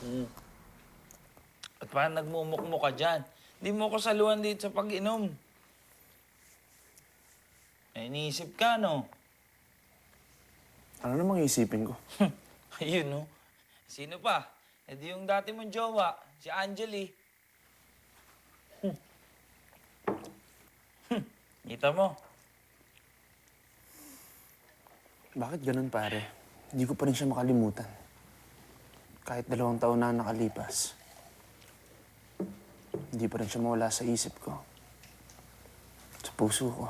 Mm. At parang nagmumukmo ka dyan. Hindi mo ko saluhan dito sa pag-inom. Eh, iniisip ka, no? Ano namang iisipin ko? Ayun, no? Sino pa? Eh, di yung dati mong jowa, si Angeli. Kita mo? Bakit ganun, pare? Hindi ko pa rin siya makalimutan. Kahit 2 taon na nakalipas. Hindi pa rin siya mawala sa isip ko. Sa puso ko.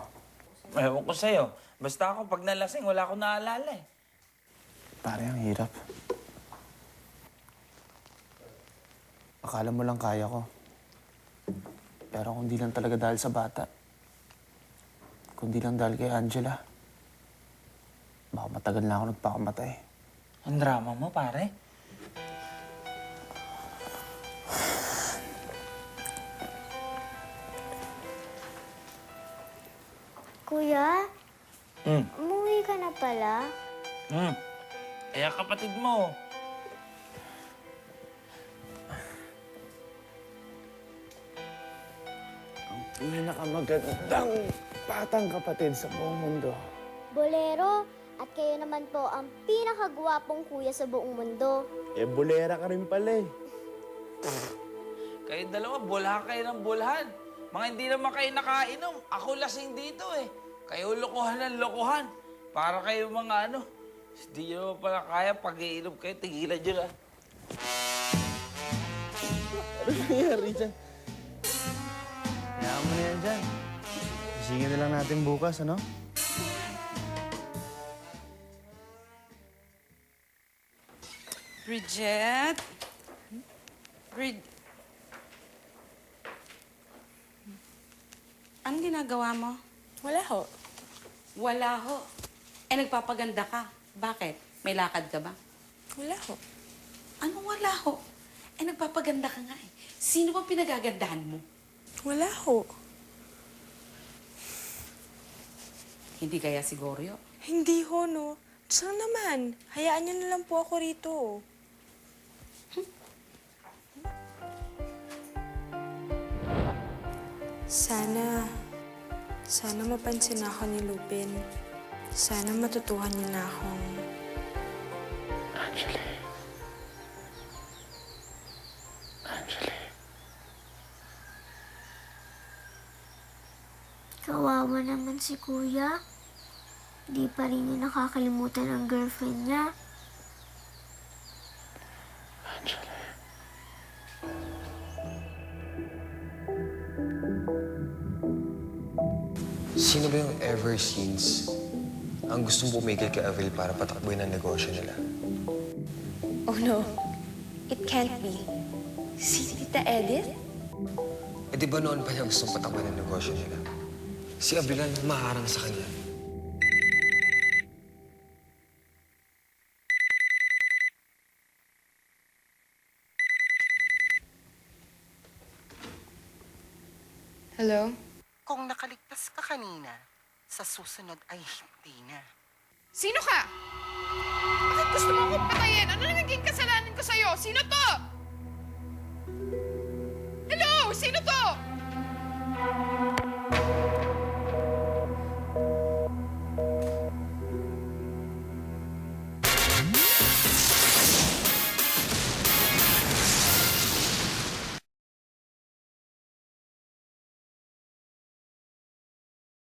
Ewan ko sa'yo. Basta ako, pag nalasing, wala akong naalala eh. Pare, ang hirap. Akala mo lang kaya ko. Pero kung di lang talaga dahil sa bata. Kung di lang dahil kay Angela. Baka matagal na ako nagpakamatay. Ang drama mo, pare. Kuya, Hmm. umuwi ka na pala? Hmm. Kaya kapatid mo. Pinakamagandang batang kapatid sa buong mundo. Bolero, at kayo naman po ang pinakagwapong kuya sa buong mundo. Eh, bulera ka rin pala eh. Kayo dalawa, bulhan kayo ng bulhan. Mga hindi naman kayo nakainom. Ako lasing dito eh. Kayo lokohan ng lokohan. Para kayo mga ano. Hindi nyo pala kaya pag-iinom kayo. Tigilan nyo na. Ano nangyari dyan? Hayaan mo na yan dyan. Isingin na lang natin bukas, ano? Bridget? Anong ginagawa mo? Wala ho. Wala ho. Eh, nagpapaganda ka. Bakit? May lakad ka ba? Wala ho. Anong wala ho? Eh, nagpapaganda ka nga eh. Sino bang pinagagandahan mo? Wala ho. Hindi kaya si Goryo? Hindi ho, no. Saan naman? Hayaan niyo na lang po ako rito. Sana mapansin ako ni Lupin. Sana matutuhan niya na akong... Angeli. Angeli. Kawawa naman si kuya. Di pa rin niya nakakalimutan ang girlfriend niya. Angeli. Sino ba yung ever since ang gustong pumigil kay Avril para patakbuhin ang negosyo nila? Oh no, it can't be. Si Tita Edith? Eh di ba noon pa niya gustong patakbuhin ang negosyo nila? Si Avril ang maharang sa kanya. Hello? Kung nakaligtas ka kanina, sa susunod ay hindi na. Sino ka? Bakit gusto mo akong patayin? Ano na naging kasalanan ko sa'yo? Sino to? Hello? Sino to?